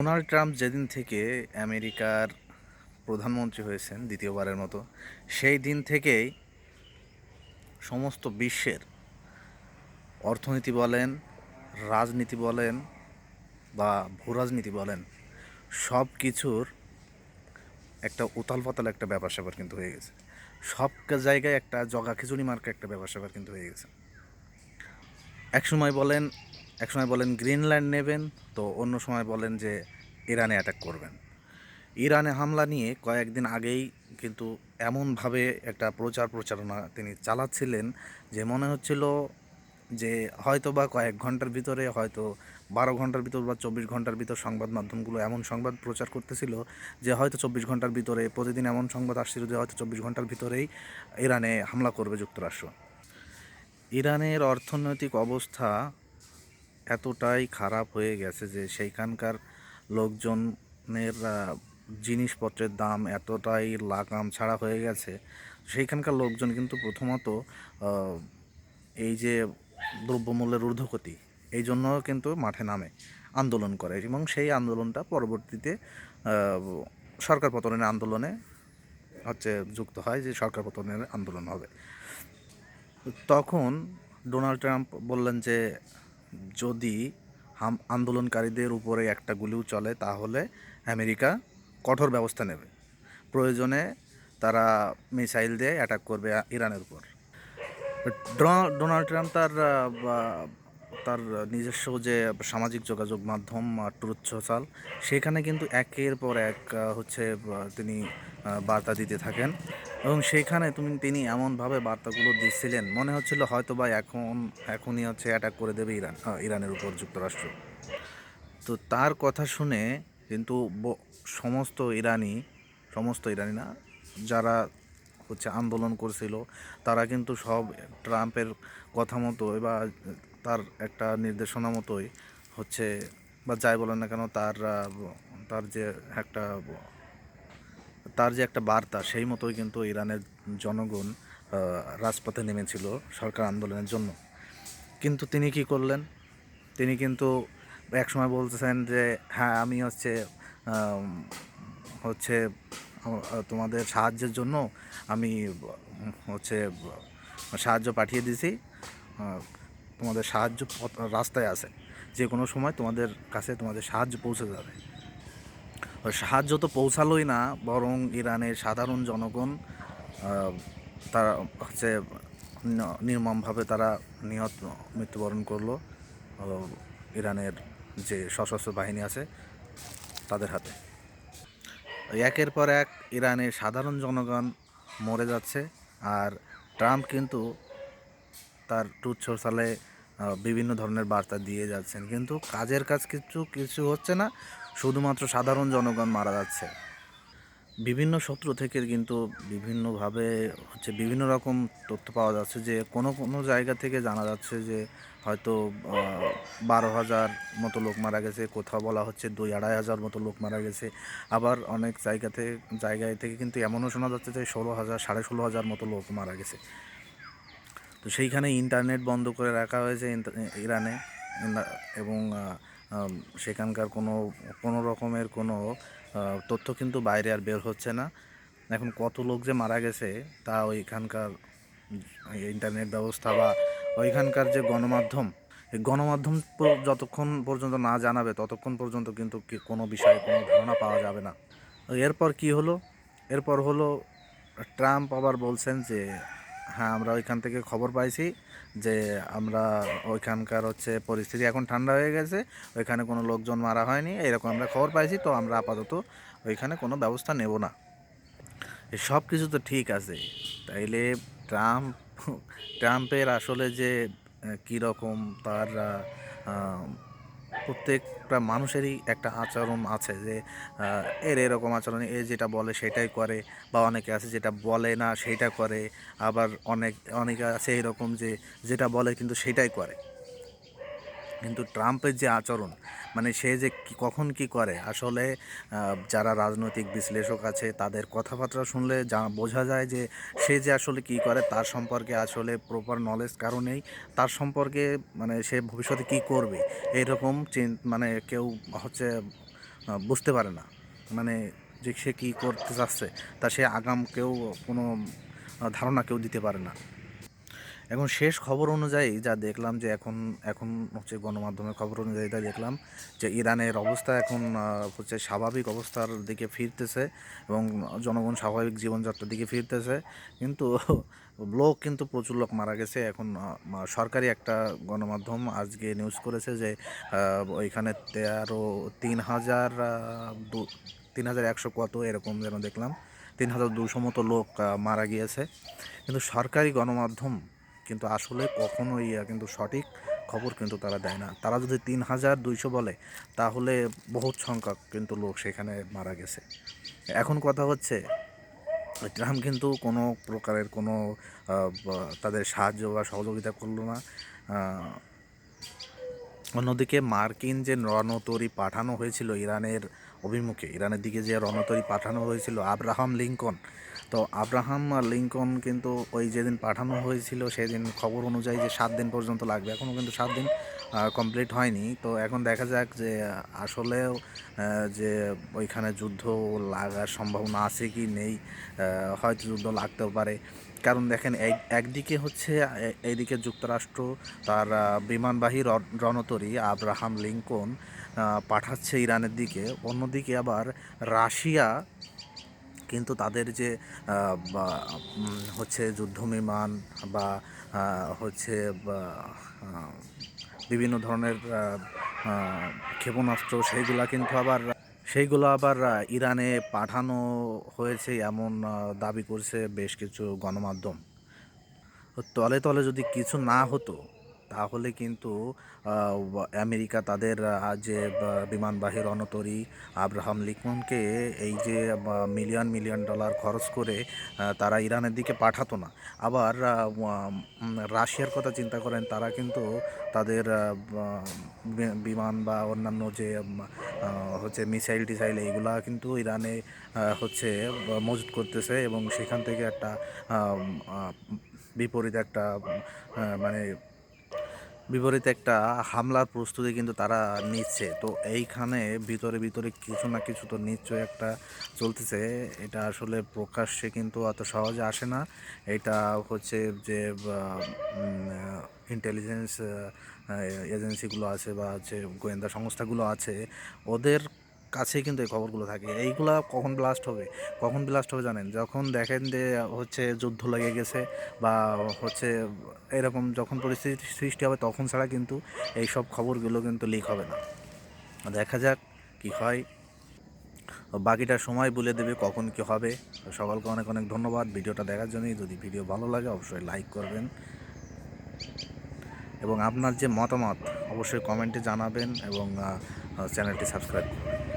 Donald Trump যেদিন থেকে আমেরিকার প্রধানমন্ত্রী হয়েছেন দ্বিতীয়বারের মতো, সেই দিন থেকেই সমস্ত বিশ্বের অর্থনীতি বলেন, রাজনীতি বলেন বা ভূরাজনীতি বলেন, সব কিছুর একটা উতাল-পাতাল একটা ব্যাপার-স্যাপার কিন্তু হয়ে গেছে। সব জায়গায় একটা জগা খিচুড়ি মার্কা একটা ব্যাপার-স্যাপার কিন্তু হয়ে গেছে। একসময় বলেন একসময় বলেন গ্রিনল্যান্ড নেবেন, তো অন্য সময় বলেন যে ইরানে অ্যাটাক করবেন। ইরানে হামলা নিয়ে কয়েকদিন আগেই কিন্তু এমনভাবে একটা প্রচারণা তিনি চালাচ্ছিলেন যে মনে হচ্ছিল যে হয়তো বা কয়েক ঘন্টার ভিতরে, হয়তো 12 ঘন্টার ভিতর বা 24 ঘন্টার ভিতর সংবাদ মাধ্যমগুলো এমন সংবাদ প্রচার করতেছিল যে হয়তো 24 ঘন্টার ভিতরে, প্রতিদিন এমন সংবাদ আসছিল যে হয়তো 24 ঘন্টার ভিতরেই ইরানে হামলা করবে যুক্তরাষ্ট্র। ইরানের অর্থনৈতিক অবস্থা এতটাই খারাপ হয়ে গেছে যে সেইখানকার লোকজনের জিনিসপত্রের দাম এতটাই লাগাম ছাড়া হয়ে গেছে। সেইখানকার লোকজন কিন্তু প্রথমত আহ, এই যে দ্রব্যমূল্যের ঊর্ধ্বগতি, এই জন্য কিন্তু মাঠে নামে, আন্দোলন করে, এবং সেই আন্দোলনটা পরবর্তীতে আহ, সরকার পতনের আন্দোলনে যুক্ত হয়, যে সরকার পতনের আন্দোলন হবে। তখন ডোনাল্ড ট্রাম্প বললেন যে যদি আন্দোলনকারীদের উপরে একটা গুলিও চলে তাহলে আমেরিকা কঠোর ব্যবস্থা নেবে, প্রয়োজনে তারা মিসাইল দিয়ে অ্যাটাক করবে ইরানের উপর। ডোনাল্ড ট্রাম্প তার নিজস্ব যে সামাজিক যোগাযোগ মাধ্যম ট্রুথ সোশ্যাল, সেখানে কিন্তু একের পর এক তিনি বার্তা দিতে থাকেন, এবং সেইখানে তিনি এমনভাবে বার্তাগুলো দিচ্ছিলেন মনে হচ্ছিল হয়তো বা এখনই অ্যাটাক করে দেবে ইরানের উপর যুক্তরাষ্ট্র। তো তার কথা শুনে কিন্তু সমস্ত ইরানি, না, যারা আন্দোলন করছিল, তারা কিন্তু সব ট্রাম্পের কথা মতো বা তার একটা নির্দেশনা মতোই হচ্ছে বা যাই বলেন না কেন, তার যে একটা বার্তা, সেই মতোই কিন্তু ইরানের জনগণ রাজপথে নেমেছিল সরকার আন্দোলনের জন্য। কিন্তু তিনি কি করলেন? তিনি কিন্তু একসময় বলতেছেন যে হ্যাঁ, আমি আম, হচ্ছে তোমাদের সাহায্যের জন্য আমি হচ্ছে সাহায্য পাঠিয়ে দিছি, তোমাদের সাহায্য রাস্তায় আছে, যে কোনো সময় তোমাদের কাছে তোমাদের সাহায্য পৌঁছে যাবে। সাহায্য তো পৌঁছালোই না, বরং ইরানের সাধারণ জনগণ তারা নির্মমভাবে তারা মৃত্যুবরণ করলো ইরানের যে সশস্ত্র বাহিনী আছে তাদের হাতে। একের পর এক ইরানের সাধারণ জনগণ মরে যাচ্ছে, আর ট্রাম্প কিন্তু তার ট্রুথ সোশ্যালে বিভিন্ন ধরনের বার্তা দিয়ে যাচ্ছেন, কিন্তু কাজের কাজ কিছু কিছু হচ্ছে না, শুধুমাত্র সাধারণ জনগণ মারা যাচ্ছে। বিভিন্ন সূত্র থেকে কিন্তু বিভিন্নভাবে বিভিন্ন রকম তথ্য পাওয়া যাচ্ছে, যে কোনো কোনো জায়গা থেকে জানা যাচ্ছে যে হয়তো 12,000 মতো লোক মারা গেছে, কোথাও বলা হচ্ছে 2-2.5 হাজার মতো লোক মারা গেছে, আবার অনেক জায়গায় থেকে কিন্তু এমনও শোনা যাচ্ছে যে 16,000, 16,500 মতো লোক মারা গেছে। তো সেইখানে ইন্টারনেট বন্ধ করে রাখা হয়েছে ইরানে, এবং সেখানকার কোনো রকমের কোনো তথ্য কিন্তু বাইরে আর বের হচ্ছে না। এখন কত লোক যে মারা গেছে তা ওইখানকার ইন্টারনেট ব্যবস্থা বা ওইখানকার যে গণমাধ্যম, এই গণমাধ্যম যতক্ষণ পর্যন্ত না জানাবে ততক্ষণ পর্যন্ত কিন্তু কোনো বিষয়ে কোনো ধারণা পাওয়া যাবে না। এরপর কি হলো? এরপর হলো ট্রাম্প আবার বলছেন যে হ্যাঁ, আমরা ওইখান থেকে খবর পাইছি যে আমরা ওইখানকার পরিস্থিতি এখন ঠান্ডা হয়ে গেছে, ওইখানে কোনো লোকজন মারা হয়নি, এরকম আমরা খবর পাইছি, তো আমরা আপাতত ওইখানে কোনো ব্যবস্থা নেব না। এই সব কিছু তো ঠিক আছে, তাইলে ট্রাম্প ট্রাম্পের আসলে যে কীরকম তার প্রত্যেকটা মানুষেরই একটা আচরণ আছে, যে এরকম আচরণ, যেটা বলে সেটাই করে, বা অনেকে আছে যেটা বলে না সেইটা করে, আবার অনেকে আছে এরকম যে যেটা বলে কিন্তু সেটাই করে। কিন্তু ট্রাম্পের যে আচরণ, মানে সে যে কখন কি করে, আসলে যারা রাজনৈতিক বিশ্লেষক আছে তাদের কথাবার্তা শুনলে বোঝা যায় যে সে যে আসলে কি করে তার সম্পর্কে আসলে প্রপার নলেজ কারণেই, তার সম্পর্কে মানে সে ভবিষ্যতে কি করবে এরকম মানে কেউ বুঝতে পারে না, মানে যে সে কী করতে চাচ্ছে তা সে আগাম কেউ কোনো ধারণা কেউ দিতে পারে না। এখন শেষ খবর অনুযায়ী যা দেখলাম যে এখন এখন হচ্ছে গণমাধ্যমের খবর অনুযায়ী যা দেখলাম যে ইরানের অবস্থা এখন হচ্ছে স্বাভাবিক অবস্থার দিকে ফিরতেছে এবং জনগণ স্বাভাবিক জীবনযাত্রার দিকে ফিরতেছে, কিন্তু লোক কিন্তু প্রচুর লোক মারা গেছে। এখন সরকারি একটা গণমাধ্যম আজকে নিউজ করেছে যে ওইখানে 3,100 কত এরকম যেন দেখলাম, 3,200 মতো লোক মারা গিয়েছে। কিন্তু সরকারি গণমাধ্যম কিন্তু আসলে কখনোই কিন্তু সঠিক খবর কিন্তু তারা দেয় না। তারা যদি 3,200 বলে তাহলে বহুত সংখ্যক কিন্তু লোক সেখানে মারা গেছে। এখন কথা হচ্ছে ট্রাম্প কিন্তু কোনো প্রকারের কোনো তাদের সাহায্য বা সহযোগিতা করলো না। অন্যদিকে মার্কিন যে রণতরী পাঠানো হয়েছিল ইরানের অভিমুখে, ইরানের দিকে যে রণতরী পাঠানো হয়েছিল আব্রাহাম লিঙ্কন, তো আব্রাহাম লিঙ্কন কিন্তু ওই যেদিন পাঠানো হয়েছিল সেদিন খবর অনুযায়ী যে 7 দিন পর্যন্ত লাগবে, এখনও কিন্তু 7 দিন কমপ্লিট হয়নি। তো এখন দেখা যাক যে আসলেও যে ওইখানে যুদ্ধ লাগার সম্ভাবনা আছে কি নেই। হয়তো যুদ্ধ লাগতেও পারে, কারণ দেখেন একদিকে হচ্ছে এইদিকে যুক্তরাষ্ট্র তার বিমানবাহী রণতরী আব্রাহাম লিঙ্কন পাঠাচ্ছে ইরানের দিকে, অন্যদিকে আবার রাশিয়া কিন্তু তাদের যে হচ্ছে যুদ্ধ বিমান বা হচ্ছে বিভিন্ন ধরনের ক্ষেপণাস্ত্র সেইগুলো আবার ইরানে পাঠানো হয়েছে এমন দাবি করছে বেশ কিছু গণমাধ্যম। তলে তলে যদি কিছু না হতো তাহলে কিন্তু আমেরিকা তাদের যে বিমানবাহী রণতরী আব্রাহাম লিঙ্কনকে এই যে মিলিয়ন মিলিয়ন ডলার খরচ করে তারা ইরানের দিকে পাঠাতো না। আবার রাশিয়ার কথা চিন্তা করেন, তারা কিন্তু তাদের বিমান বা অন্যান্য যে হচ্ছে মিসাইল টিসাইল এইগুলা কিন্তু ইরানে হচ্ছে মজুত করতেছে এবং সেখান থেকে একটা মানে বিপরীত একটা হামলার প্রস্তুতি কিন্তু তারা নিচ্ছে। তো এইখানে ভিতরে ভিতরে কিছু না কিছু তো নিশ্চয়ই একটা চলতেছে। এটা আসলে প্রকাশ্যে কিন্তু অত সহজে আসে না। এটা হচ্ছে যে ইন্টেলিজেন্স এজেন্সিগুলো আছে বা হচ্ছে গোয়েন্দা সংস্থাগুলো আছে, ওদের কাছেই কিন্তু এই খবরগুলো থাকে। এইগুলা কখন ব্লাস্ট হবে জানেন? যখন দেখেন যে হচ্ছে যুদ্ধ লেগে গেছে বা হচ্ছে এরকম যখন পরিস্থিতি সৃষ্টি হবে তখন ছাড়া কিন্তু এইসব খবরগুলো কিন্তু লিক হবে না। দেখা যাক কি হয়, বাকিটা সময় বলে দেবে কখন কি হবে। সকলকে অনেক অনেক ধন্যবাদ ভিডিওটা দেখার জন্য। যদি ভিডিও ভালো লাগে অবশ্যই লাইক করবেন এবং আপনার যে মতামত অবশ্যই কমেন্টে জানাবেন এবং চ্যানেলটি সাবস্ক্রাইব করবেন।